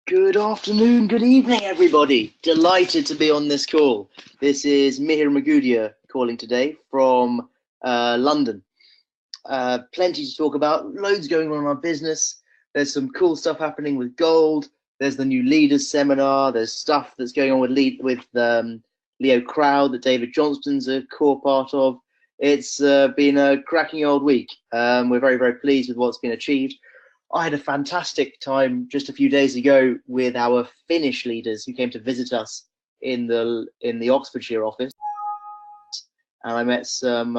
Good afternoon, good evening, everybody. Delighted to be on this call. This is Mihir Magudia calling today from London. Plenty to talk about, loads going on in our business. There's some cool stuff happening with gold. There's the new leaders seminar. There's stuff that's going on with Leo Crowd that David Johnston's a core part of. It's been a cracking old week. We're very, very pleased with what's been achieved. I had a fantastic time just a few days ago with our Finnish leaders who came to visit us in the Oxfordshire office, and I met some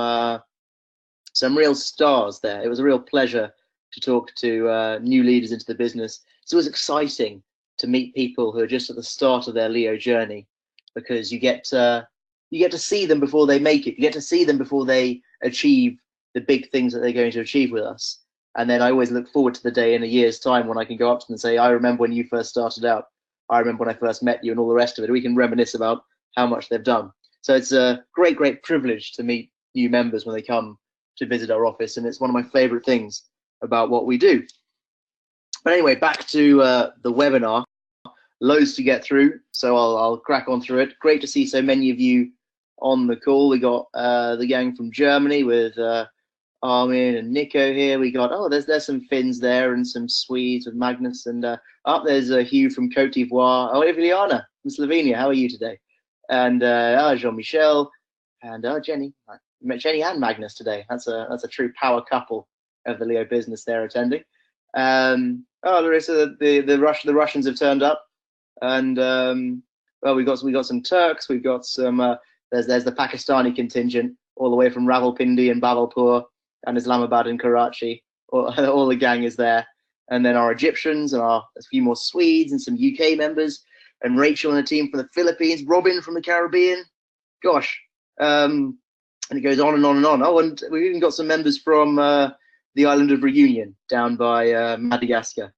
real stars there. It was a real pleasure to talk to new leaders into the business. It's always exciting to meet people who are just at the start of their Leo journey, because you get to see them before they make it. You get to see them before they achieve the big things that they're going to achieve with us. And then I always look forward to the day in a year's time when I can go up to them and say, I remember when you first started out. I remember when I first met you, and all the rest of it. We can reminisce about how much they've done. So it's a great, great privilege to meet new members when they come to visit our office. And it's one of my favorite things about what we do. But anyway, back to the webinar. Loads to get through, so I'll crack on through it. Great to see so many of you on the call. We got the gang from Germany with Armin and Nico here. We got, there's some Finns there and some Swedes with Magnus, and there's Hugh from Cote d'Ivoire. Oh, Emiliana from Slovenia. How are you today? And Jean-Michel and Jenny. I met Jenny and Magnus today. That's a true power couple of the Leo business there attending. Larissa, the Russians have turned up, and we got some Turks. We've got some. There's the Pakistani contingent all the way from Rawalpindi and Bhavalpur and Islamabad and Karachi. All the gang is there, and then our Egyptians and a few more Swedes and some UK members, and Rachel and a team from the Philippines, Robin from the Caribbean. Gosh, and it goes on and on and on. Oh, and we've even got some members from the island of Reunion down by Madagascar.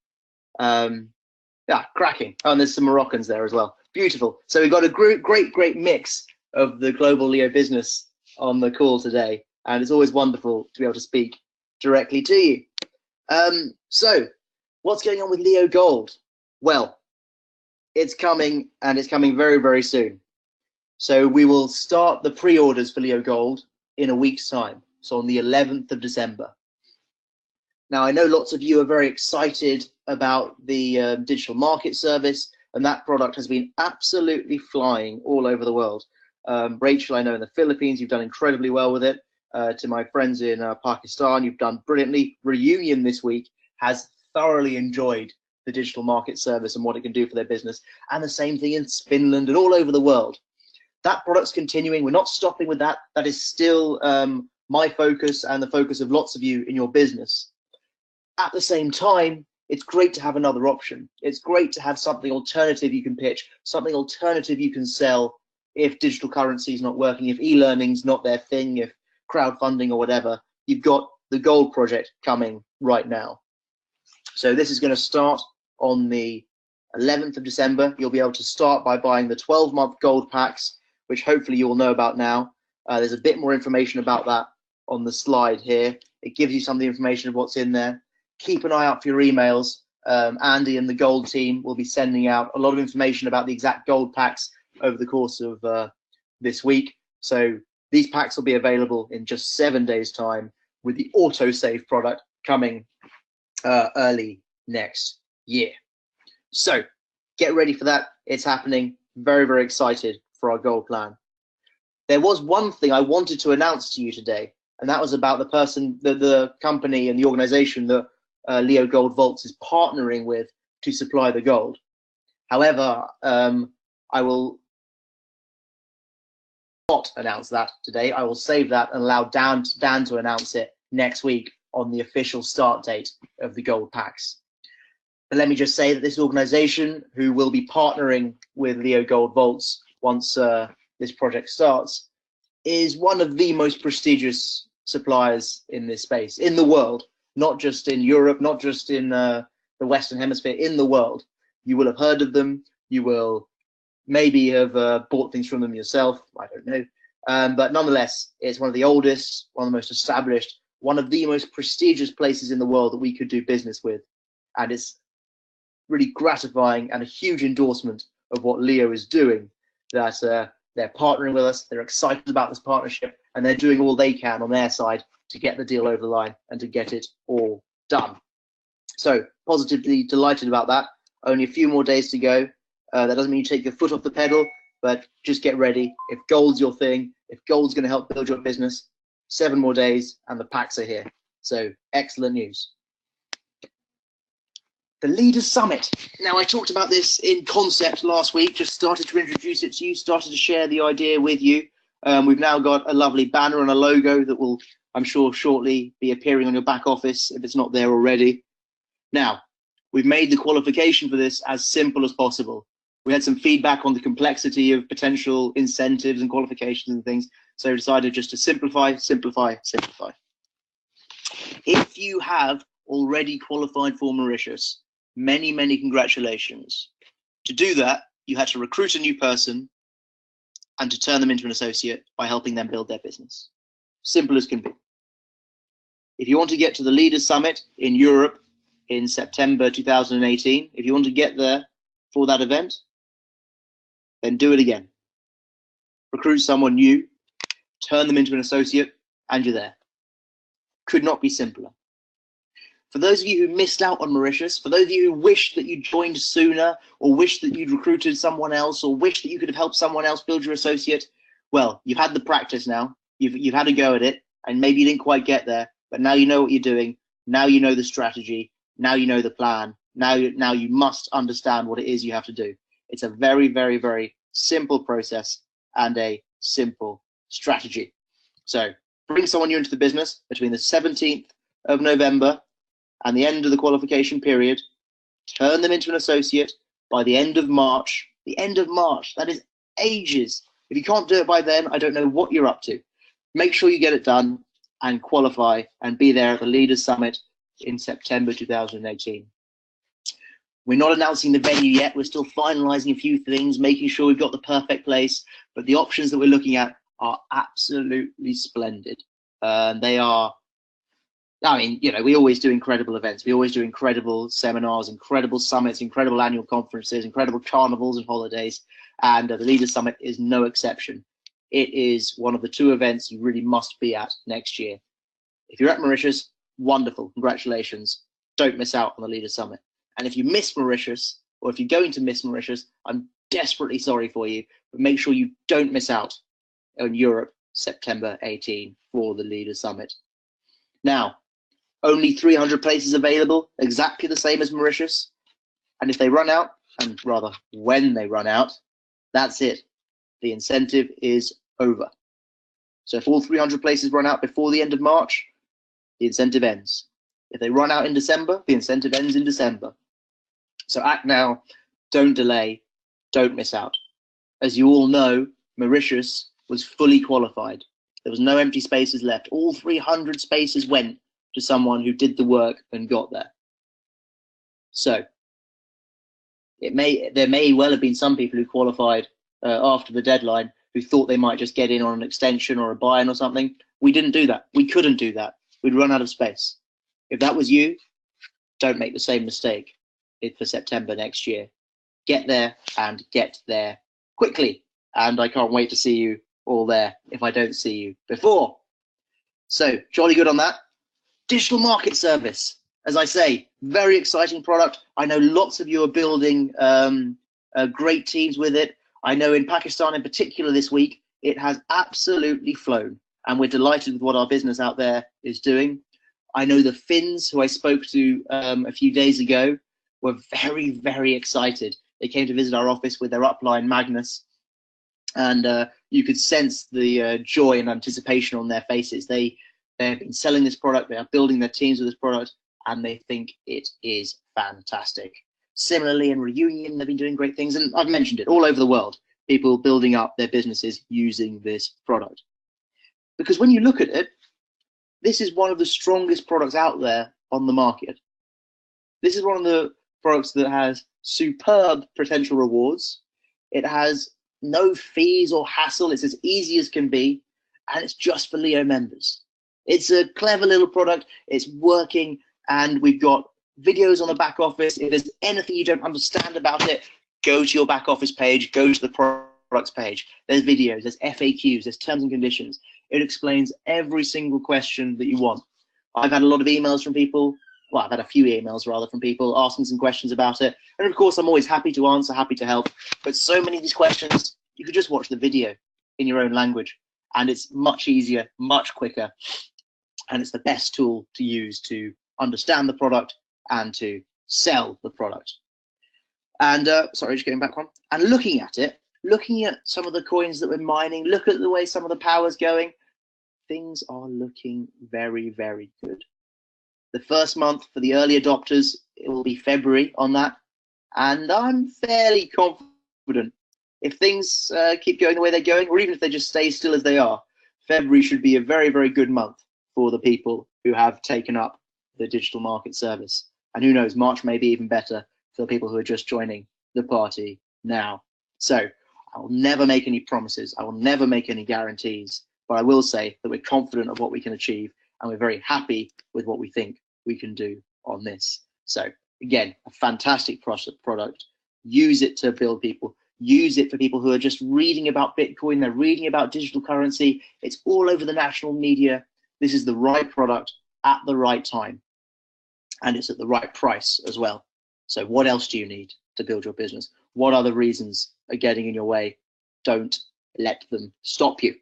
Cracking. Oh, and there's some Moroccans there as well. Beautiful. So we've got a great mix of the global Leo business on the call today, and it's always wonderful to be able to speak directly to you. So what's going on with Leo Gold? Well, it's coming, and it's coming very, very soon. So we will start the pre-orders for Leo Gold in a week's time, so on the 11th of December. Now, I know lots of you are very excited about the digital market service, and that product has been absolutely flying all over the world. Rachel, I know in the Philippines, you've done incredibly well with it. To my friends in Pakistan, you've done brilliantly. Reunion this week has thoroughly enjoyed the digital market service and what it can do for their business. And the same thing in Finland and all over the world. That product's continuing. We're not stopping with that. That is still my focus and the focus of lots of you in your business. At the same time, it's great to have another option. It's great to have something alternative you can pitch, something alternative you can sell if digital currency is not working, if e-learning's not their thing, if crowdfunding or whatever. You've got the Gold project coming right now. So this is going to start on the 11th of December. You'll be able to start by buying the 12-month Gold packs, which hopefully you will know about now. There's a bit more information about that on the slide here. It gives you some of the information of what's in there. Keep an eye out for your emails. Andy and the Gold team will be sending out a lot of information about the exact Gold packs over the course of this week. So these packs will be available in just 7 days' time, with the autosave product coming early next year. So get ready for that. It's happening. Very, very excited for our Gold plan. There was one thing I wanted to announce to you today, and that was about the company and the organization that Leo Gold Vaults is partnering with to supply the gold. However, I will not announce that today. I will save that and allow Dan to announce it next week on the official start date of the Gold packs. But let me just say that this organization, who will be partnering with Leo Gold Vaults once this project starts, is one of the most prestigious suppliers in this space in the world. Not just in Europe, not just in the Western Hemisphere, in the world. You will have heard of them. You will maybe have bought things from them yourself. I don't know. But nonetheless, it's one of the oldest, one of the most established, one of the most prestigious places in the world that we could do business with. And it's really gratifying and a huge endorsement of what Leo is doing, that they're partnering with us, they're excited about this partnership, and they're doing all they can on their side to get the deal over the line and to get it all done. So positively delighted about that. Only a few more days to go. That doesn't mean you take your foot off the pedal, but just get ready. If gold's your thing, if gold's going to help build your business, 7 more days and the packs are here. So excellent news. The Leaders Summit. Now, I talked about this in concept last week, just started to introduce it to you, started to share the idea with you. We've now got a lovely banner and a logo that will, I'm sure, shortly be appearing on your back office if it's not there already. Now, we've made the qualification for this as simple as possible. We had some feedback on the complexity of potential incentives and qualifications and things, so we decided just to simplify, simplify, simplify. If you have already qualified for Mauritius, many, many congratulations. To do that, you had to recruit a new person and to turn them into an associate by helping them build their business. Simple as can be. If you want to get to the Leaders Summit in Europe in September 2018, if you want to get there for that event, then do it again. Recruit someone new, turn them into an associate, and you're there. Could not be simpler. For those of you who missed out on Mauritius, for those of you who wish that you joined sooner, or wish that you'd recruited someone else, or wish that you could have helped someone else build your associate, well, you've had the practice now. You've had a go at it, and maybe you didn't quite get there, but now you know what you're doing. Now you know the strategy. Now you know the plan. Now you must understand what it is you have to do. It's a very, very, very simple process and a simple strategy. So bring someone new into the business between the 17th of November and the end of the qualification period. Turn them into an associate by the end of March. The end of March, that is ages. If you can't do it by then, I don't know what you're up to. Make sure you get it done and qualify and be there at the Leaders Summit in September 2018. We're not announcing the venue yet. We're still finalizing a few things, making sure we've got the perfect place. But the options that we're looking at are absolutely splendid. They are, I mean, you know, we always do incredible events. We always do incredible seminars, incredible summits, incredible annual conferences, incredible carnivals and holidays. And the Leaders Summit is no exception. It is one of the 2 events you really must be at next year. If you're at Mauritius, wonderful, congratulations. Don't miss out on the Leaders Summit. And if you miss Mauritius, or if you're going to miss Mauritius, I'm desperately sorry for you, but make sure you don't miss out on Europe, September 18 for the Leaders Summit. Now, only 300 places available, exactly the same as Mauritius. And if they run out, and rather when they run out, that's it. The incentive is over. So if all 300 places run out before the end of March, the incentive ends. If they run out in December, the incentive ends in December. So act now, don't delay, don't miss out. As you all know, Mauritius was fully qualified. There was no empty spaces left. All 300 spaces went to someone who did the work and got there. So there may well have been some people who qualified after the deadline who thought they might just get in on an extension or a buy-in or something. We didn't do that. We couldn't do that. We'd run out of space. If that was you, don't make the same mistake for September next year. Get there and get there quickly. And I can't wait to see you all there if I don't see you before. So jolly good on that. Digital market service. As I say, very exciting product. I know lots of you are building great teams with it. I know in Pakistan in particular this week, it has absolutely flown. And we're delighted with what our business out there is doing. I know the Finns, who I spoke to a few days ago, were very, very excited. They came to visit our office with their upline, Magnus, and you could sense the joy and anticipation on their faces. They've been selling this product, they are building their teams with this product, and they think it is fantastic. Similarly, in Reunion, they've been doing great things, and I've mentioned it all over the world, people building up their businesses using this product. Because when you look at it, this is one of the strongest products out there on the market. This is one of the products that has superb potential rewards. It has no fees or hassle. It's as easy as can be, and it's just for Leo members. It's a clever little product. It's working, and we've got videos on the back office. If there's anything you don't understand about it, go to your back office page, go to the products page. There's videos, there's FAQs, there's terms and conditions. It explains every single question that you want. I've had a lot of emails from people, well, I've had a few emails rather from people asking some questions about it. And of course, I'm always happy to answer, happy to help. But so many of these questions, you could just watch the video in your own language. And it's much easier, much quicker. And it's the best tool to use to understand the product and to sell the product. And sorry, just getting back one. And looking at it, looking at some of the coins that we're mining, look at the way some of the power's going, things are looking very, very good. The first month for the early adopters, it will be February on that. And I'm fairly confident if things keep going the way they're going, or even if they just stay still as they are, February should be a very, very good month for the people who have taken up the digital market service. And who knows, March may be even better for the people who are just joining the party now. So I will never make any promises. I will never make any guarantees, but I will say that we're confident of what we can achieve, and we're very happy with what we think we can do on this. So again, a fantastic product. Use it to build people. Use it for people who are just reading about Bitcoin. They're reading about digital currency. It's all over the national media. This is the right product at the right time. And it's at the right price as well. So what else do you need to build your business? What other reasons are getting in your way? Don't let them stop you.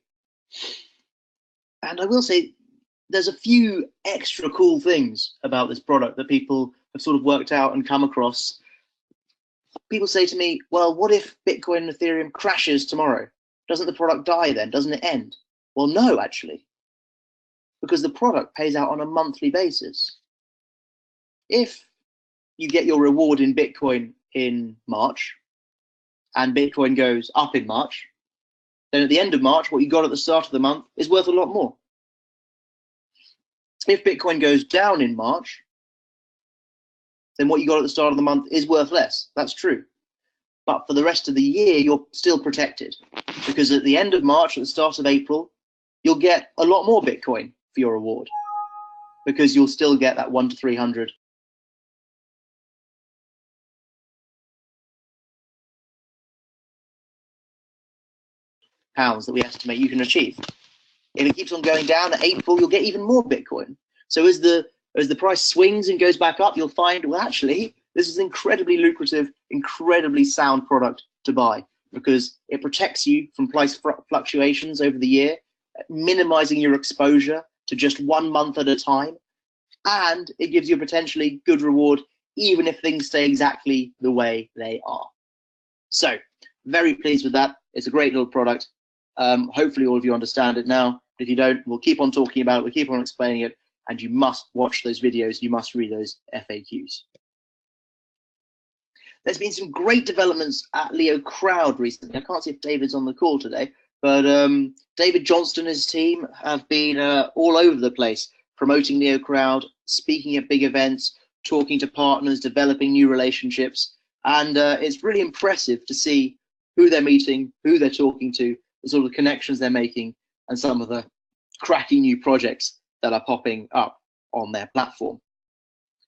And I will say, there's a few extra cool things about this product that people have sort of worked out and come across. People say to me, well, what if Bitcoin and Ethereum crashes tomorrow? Doesn't the product die then? Doesn't it end? Well, no, actually, because the product pays out on a monthly basis. If you get your reward in Bitcoin in March and Bitcoin goes up in March, then at the end of March, what you got at the start of the month is worth a lot more. If Bitcoin goes down in March, then what you got at the start of the month is worth less. That's true. But for the rest of the year, you're still protected, because at the end of March, at the start of April, you'll get a lot more Bitcoin for your reward, because you'll still get that 1 to 300 pounds that we estimate you can achieve. If it keeps on going down at April, you'll get even more Bitcoin. So as the price swings and goes back up, you'll find, well, actually, this is an incredibly lucrative, incredibly sound product to buy, because it protects you from price fluctuations over the year, minimizing your exposure to just 1 month at a time. And it gives you a potentially good reward, even if things stay exactly the way they are. So very pleased with that. It's a great little product. Hopefully all of you understand it now. If you don't, we'll keep on talking about it, we'll keep on explaining it, and you must watch those videos, you must read those FAQs. There's been some great developments at Leo Crowd recently. I can't see if David's on the call today, but David Johnston and his team have been all over the place, promoting Leo Crowd, speaking at big events, talking to partners, developing new relationships, and it's really impressive to see who they're meeting, who they're talking to, the sort of connections they're making, and some of the cracking new projects that are popping up on their platform.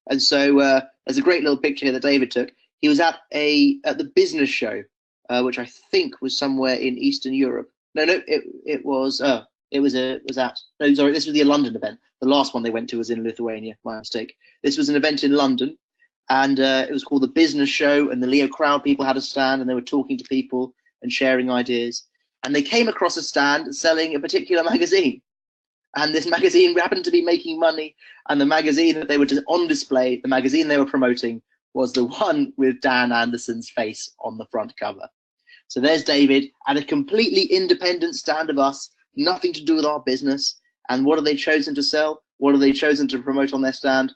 And so there's a great little picture here that David took. He was at the business show, which I think was somewhere in Eastern Europe. No, it was at this was the London event. The last one they went to was in Lithuania. My mistake. This was an event in London, and it was called the Business Show. And the Leo Crowd people had a stand, and they were talking to people and sharing ideas. And they came across a stand selling a particular magazine. And this magazine happened to be making money. And the magazine that they were on display, the magazine they were promoting, was the one with Dan Anderson's face on the front cover. So there's David at a completely independent stand of us, nothing to do with our business. And what have they chosen to sell? What have they chosen to promote on their stand?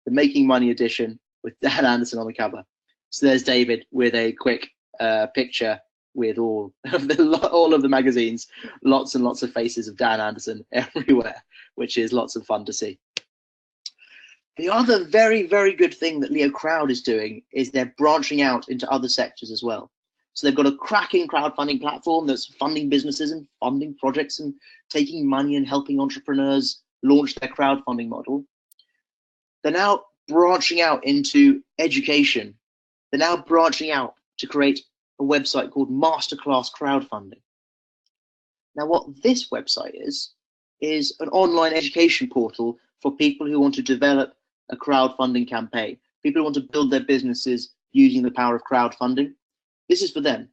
The Making Money edition with Dan Anderson on the cover. So there's David with a quick picture with all of the magazines, lots and lots of faces of Dan Anderson everywhere, which is lots of fun to see. The other very, very good thing that Leo Crowd is doing is they're branching out into other sectors as well. So they've got a cracking crowdfunding platform that's funding businesses and funding projects and taking money and helping entrepreneurs launch their crowdfunding model. They're now branching out into education. They're now branching out to create a website called Masterclass Crowdfunding. Now, what this website is an online education portal for people who want to develop a crowdfunding campaign, people who want to build their businesses using the power of crowdfunding. This is for them.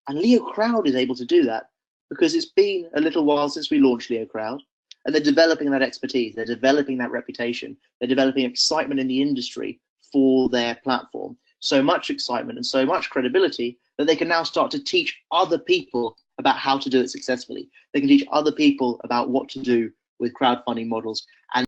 And Leo Crowd is able to do that because it's been a little while since we launched Leo Crowd, and they're developing that expertise, they're developing that reputation, they're developing excitement in the industry for their platform. So much excitement and so much credibility that they can now start to teach other people about how to do it successfully. They can teach other people about what to do with crowdfunding models. And